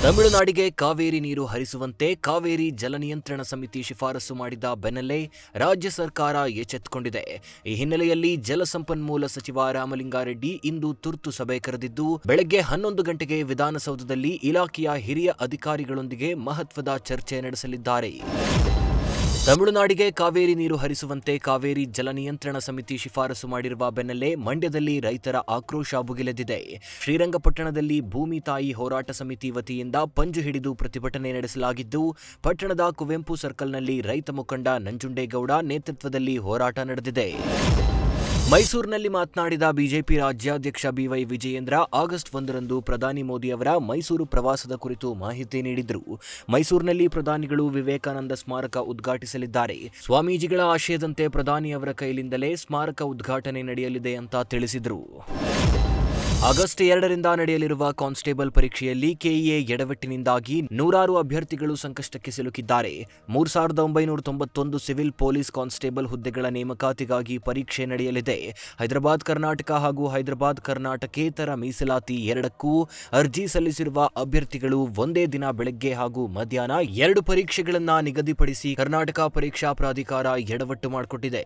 ತಮಿಳುನಾಡಿಗೆ ಕಾವೇರಿ ನೀರು ಹರಿಸುವಂತೆ ಕಾವೇರಿ ಜಲ ನಿಯಂತ್ರಣ ಸಮಿತಿ ಶಿಫಾರಸು ಮಾಡಿದ ಬೆನ್ನಲ್ಲೇ ರಾಜ್ಯ ಸರ್ಕಾರ ಎಚ್ಚೆತ್ತುಕೊಂಡಿದೆ. ಈ ಹಿನ್ನೆಲೆಯಲ್ಲಿ ಜಲಸಂಪನ್ಮೂಲ ಸಚಿವ ರಾಮಲಿಂಗಾರೆಡ್ಡಿ ಇಂದು ತುರ್ತು ಸಭೆ ಕರೆದಿದ್ದು, ಬೆಳಗ್ಗೆ 11 ಗಂಟೆಗೆ ವಿಧಾನಸೌಧದಲ್ಲಿ ಇಲಾಖೆಯ ಹಿರಿಯ ಅಧಿಕಾರಿಗಳೊಂದಿಗೆ ಮಹತ್ವದ ಚರ್ಚೆ ನಡೆಸಲಿದ್ದಾರೆ. ತಮಿಳುನಾಡಿಗೆ ಕಾವೇರಿ ನೀರು ಹರಿಸುವಂತೆ ಕಾವೇರಿ ಜಲ ನಿಯಂತ್ರಣ ಸಮಿತಿ ಶಿಫಾರಸು ಮಾಡಿರುವ ಬೆನ್ನಲ್ಲೇ ಮಂಡ್ಯದಲ್ಲಿ ರೈತರ ಆಕ್ರೋಶ ಭುಗಿಲೆದ್ದಿದೆ. ಶ್ರೀರಂಗಪಟ್ಟಣದಲ್ಲಿ ಭೂಮಿ ತಾಯಿ ಹೋರಾಟ ಸಮಿತಿ ವತಿಯಿಂದ ಪಂಜು ಹಿಡಿದು ಪ್ರತಿಭಟನೆ ನಡೆಸಲಾಗಿದ್ದು, ಪಟ್ಟಣದ ಕುವೆಂಪು ಸರ್ಕಲ್ನಲ್ಲಿ ರೈತ ಮುಖಂಡ ನಂಜುಂಡೇಗೌಡ ನೇತೃತ್ವದಲ್ಲಿ ಹೋರಾಟ ನಡೆದಿದೆ. ಮೈಸೂರಿನಲ್ಲಿ ಮಾತನಾಡಿದ ಬಿಜೆಪಿ ರಾಜ್ಯಾಧ್ಯಕ್ಷ ಬಿವೈ ವಿಜಯೇಂದ್ರ ಆಗಸ್ಟ್ 1ರಂದು ಪ್ರಧಾನಿ ಮೋದಿ ಅವರ ಮೈಸೂರು ಪ್ರವಾಸದ ಕುರಿತು ಮಾಹಿತಿ ನೀಡಿದರು. ಮೈಸೂರಿನಲ್ಲಿ ಪ್ರಧಾನಿಗಳು ವಿವೇಕಾನಂದ ಸ್ಮಾರಕ ಉದ್ಘಾಟಿಸಲಿದ್ದಾರೆ. ಸ್ವಾಮೀಜಿಗಳ ಆಶಯದಂತೆ ಪ್ರಧಾನಿ ಅವರ ಕೈಲಿಂದಲೇ ಸ್ಮಾರಕ ಉದ್ಘಾಟನೆ ನಡೆಯಲಿದೆ ಅಂತ ತಿಳಿಸಿದರು. ಆಗಸ್ಟ್ 2ರಿಂದ ನಡೆಯಲಿರುವ ಕಾನ್ಸ್ಟೇಬಲ್ ಪರೀಕ್ಷೆಯಲ್ಲಿ ಕೆಇಎ ಎಡವಟ್ಟಿನಿಂದಾಗಿ ನೂರಾರು ಅಭ್ಯರ್ಥಿಗಳು ಸಂಕಷ್ಟಕ್ಕೆ ಸಿಲುಕಿದ್ದಾರೆ. 3991 ಸಿವಿಲ್ ಪೊಲೀಸ್ ಕಾನ್ಸ್ಟೇಬಲ್ ಹುದ್ದೆಗಳ ನೇಮಕಾತಿಗಾಗಿ ಪರೀಕ್ಷೆ ನಡೆಯಲಿದೆ. ಹೈದರಾಬಾದ್ ಕರ್ನಾಟಕ ಹಾಗೂ ಹೈದರಾಬಾದ್ ಕರ್ನಾಟಕೇತರ ಮೀಸಲಾತಿ ಎರಡಕ್ಕೂ ಅರ್ಜಿ ಸಲ್ಲಿಸಿರುವ ಅಭ್ಯರ್ಥಿಗಳು ಒಂದೇ ದಿನ ಬೆಳಗ್ಗೆ ಹಾಗೂ ಮಧ್ಯಾಹ್ನ 2 ಪರೀಕ್ಷೆಗಳನ್ನು ನಿಗದಿಪಡಿಸಿ ಕರ್ನಾಟಕ ಪರೀಕ್ಷಾ ಪ್ರಾಧಿಕಾರ ಎಡವಟ್ಟು ಮಾಡಿಕೊಟ್ಟಿದೆ.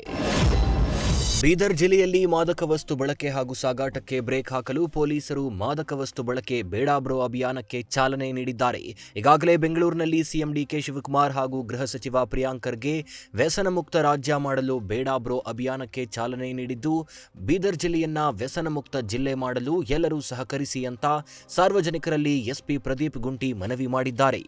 ಬೀದರ್ ಜಿಲ್ಲೆಯಲ್ಲಿ ಮಾದಕ ವಸ್ತು ಬಳಕೆ ಹಾಗೂ ಸಾಗಾಟಕ್ಕೆ ಬ್ರೇಕ್ ಹಾಕಲು ಪೊಲೀಸರು ಮಾದಕ ವಸ್ತು ಬಳಕೆ ಬೇಡ ಬ್ರೋ ಅಭಿಯಾನಕ್ಕೆ ಚಾಲನೆ ನೀಡಿದ್ದಾರೆ. ಈಗಾಗಲೇ ಬೆಂಗಳೂರಿನಲ್ಲಿ ಸಿಎಂ ಡಿಕೆ ಶಿವಕುಮಾರ್ ಹಾಗೂ ಗೃಹ ಸಚಿವ ಪ್ರಿಯಾಂಕ್ ಖರ್ಗೆ ವ್ಯಸನ ಮುಕ್ತ ರಾಜ್ಯ ಮಾಡಲು ಬೇಡ ಬ್ರೋ ಅಭಿಯಾನಕ್ಕೆ ಚಾಲನೆ ನೀಡಿದ್ದು, ಬೀದರ್ ಜಿಲ್ಲೆಯನ್ನ ವ್ಯಸನ ಮುಕ್ತ ಜಿಲ್ಲೆ ಮಾಡಲು ಎಲ್ಲರೂ ಸಹಕರಿಸಿ ಅಂತ ಸಾರ್ವಜನಿಕರಲ್ಲಿ ಎಸ್ಪಿ ಪ್ರದೀಪ್ ಗುಂಟಿ ಮನವಿ ಮಾಡಿದ್ದಾರೆ.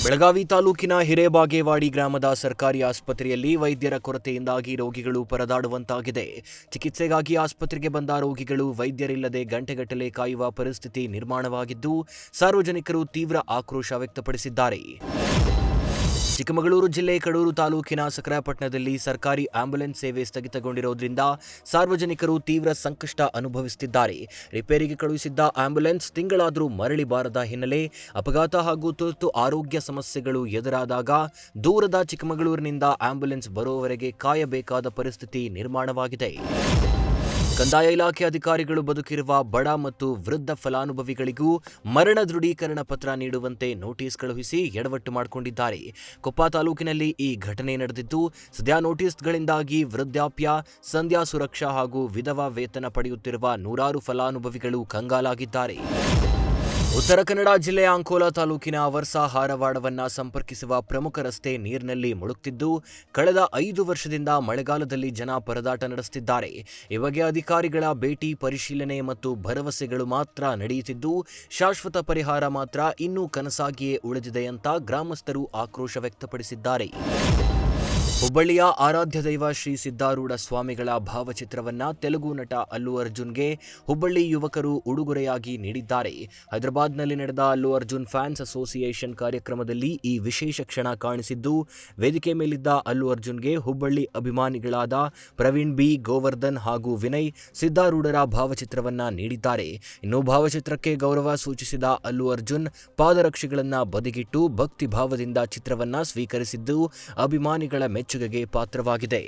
ಬೆಳಗಾವಿ ತಾಲೂಕಿನ ಹಿರೇಬಾಗೇವಾಡಿ ಗ್ರಾಮದ ಸರ್ಕಾರಿ ಆಸ್ಪತ್ರೆಯಲ್ಲಿ ವೈದ್ಯರ ಕೊರತೆಯಿಂದಾಗಿ ರೋಗಿಗಳು ಪರದಾಡುವಂತಾಗಿದೆ. ಚಿಕಿತ್ಸೆಗಾಗಿ ಆಸ್ಪತ್ರೆಗೆ ಬಂದ ರೋಗಿಗಳು ವೈದ್ಯರಿಲ್ಲದೆ ಗಂಟೆಗಟ್ಟಲೆ ಕಾಯುವ ಪರಿಸ್ಥಿತಿ ನಿರ್ಮಾಣವಾಗಿದ್ದು, ಸಾರ್ವಜನಿಕರು ತೀವ್ರ ಆಕ್ರೋಶ ವ್ಯಕ್ತಪಡಿಸಿದ್ದಾರೆ. ಚಿಕ್ಕಮಗಳೂರು ಜಿಲ್ಲೆ ಕಡೂರು ತಾಲೂಕಿನ ಸಕರಾಪಟ್ಟಣದಲ್ಲಿ ಸರ್ಕಾರಿ ಆಂಬ್ಯುಲೆನ್ಸ್ ಸೇವೆ ಸ್ಥಗಿತಗೊಂಡಿರುವುದರಿಂದ ಸಾರ್ವಜನಿಕರು ತೀವ್ರ ಸಂಕಷ್ಟ ಅನುಭವಿಸುತ್ತಿದ್ದಾರೆ. ರಿಪೇರಿಗೆ ಕಳುಹಿಸಿದ್ದ ಆಂಬ್ಯುಲೆನ್ಸ್ ತಿಂಗಳಾದರೂ ಮರಳಿ ಬಾರದ ಹಿನ್ನೆಲೆ ಅಪಘಾತ ಹಾಗೂ ತುರ್ತು ಆರೋಗ್ಯ ಸಮಸ್ಯೆಗಳು ಎದುರಾದಾಗ ದೂರದ ಚಿಕ್ಕಮಗಳೂರಿನಿಂದ ಆಂಬ್ಯುಲೆನ್ಸ್ ಬರುವವರೆಗೆ ಕಾಯಬೇಕಾದ ಪರಿಸ್ಥಿತಿ ನಿರ್ಮಾಣವಾಗಿದೆ. ಕಂದಾಯ ಇಲಾಖೆ ಅಧಿಕಾರಿಗಳು ಬದುಕಿರುವ ಬಡ ಮತ್ತು ವೃದ್ಧ ಫಲಾನುಭವಿಗಳಿಗೂ ಮರಣ ದೃಢೀಕರಣ ಪತ್ರ ನೀಡುವಂತೆ ನೋಟಿಸ್ ಕಳುಹಿಸಿ ಎಡವಟ್ಟು ಮಾಡಿಕೊಂಡಿದ್ದಾರೆ. ಕೊಪ್ಪ ತಾಲೂಕಿನಲ್ಲಿ ಈ ಘಟನೆ ನಡೆದಿದ್ದು, ಸದ್ಯ ನೋಟಿಸ್ಗಳಿಂದಾಗಿ ವೃದ್ಧಾಪ್ಯ, ಸಂಧ್ಯಾ ಸುರಕ್ಷಾ ಹಾಗೂ ವಿಧವಾ ವೇತನ ಪಡೆಯುತ್ತಿರುವ ನೂರಾರು ಫಲಾನುಭವಿಗಳು ಕಂಗಾಲಾಗಿದ್ದಾರೆ. ಉತ್ತರ ಕನ್ನಡ ಜಿಲ್ಲೆಯ ಅಂಕೋಲಾ ತಾಲೂಕಿನ ವರ್ಸಾ ಹಾರವಾಡವನ್ನ ಸಂಪರ್ಕಿಸುವ ಪ್ರಮುಖ ರಸ್ತೆ ನೀರಿನಲ್ಲಿ ಮುಳುಗುತ್ತಿದ್ದು, ಕಳೆದ 5 ವರ್ಷದಿಂದ ಮಳೆಗಾಲದಲ್ಲಿ ಜನ ಪರದಾಟ ನಡೆಸುತ್ತಿದ್ದಾರೆ. ಈ ಬಗ್ಗೆ ಅಧಿಕಾರಿಗಳ ಭೇಟಿ, ಪರಿಶೀಲನೆ ಮತ್ತು ಭರವಸೆಗಳು ಮಾತ್ರ ನಡೆಯುತ್ತಿದ್ದು, ಶಾಶ್ವತ ಪರಿಹಾರ ಮಾತ್ರ ಇನ್ನೂ ಕನಸಾಗಿಯೇ ಉಳಿದಿದೆ ಅಂತ ಗ್ರಾಮಸ್ಥರು ಆಕ್ರೋಶ ವ್ಯಕ್ತಪಡಿಸಿದ್ದಾರೆ. ಹುಬ್ಬಳ್ಳಿಯ ಆರಾಧ್ಯ ದೈವ ಶ್ರೀ ಸಿದ್ದಾರೂಢ ಸ್ವಾಮಿಗಳ ಭಾವಚಿತ್ರವನ್ನ ತೆಲುಗು ನಟ ಅಲ್ಲು ಅರ್ಜುನ್ಗೆ ಹುಬ್ಬಳ್ಳಿ ಯುವಕರು ಉಡುಗೊರೆಯಾಗಿ ನೀಡಿದ್ದಾರೆ. ಹೈದರಾಬಾದ್ನಲ್ಲಿ ನಡೆದ ಅಲ್ಲು ಅರ್ಜುನ್ ಫ್ಯಾನ್ಸ್ ಅಸೋಸಿಯೇಷನ್ ಕಾರ್ಯಕ್ರಮದಲ್ಲಿ ಈ ವಿಶೇಷ ಕ್ಷಣ ಕಾಣಿಸಿದ್ದು, ವೇದಿಕೆ ಮೇಲಿದ್ದ ಅಲ್ಲು ಅರ್ಜುನ್ಗೆ ಹುಬ್ಬಳ್ಳಿ ಅಭಿಮಾನಿಗಳಾದ ಪ್ರವೀಣ್ ಬಿ, ಗೋವರ್ಧನ್ ಹಾಗೂ ವಿನಯ್ ಸಿದ್ದಾರೂಢರ ಭಾವಚಿತ್ರವನ್ನ ನೀಡಿದ್ದಾರೆ. ಇನ್ನು ಭಾವಚಿತ್ರಕ್ಕೆ ಗೌರವ ಸೂಚಿಸಿದ ಅಲ್ಲು ಅರ್ಜುನ್ ಪಾದರಕ್ಷೆಗಳನ್ನ ಬದಿಗಿಟ್ಟು ಭಕ್ತಿ ಭಾವದಿಂದ ಚಿತ್ರವನ್ನ ಸ್ವೀಕರಿಸಿದ್ದು, ಅಭಿಮಾನಿಗಳ ಮೆಚ್ಚುಗೆಗೆ ಪಾತ್ರವಾಗಿದೆ.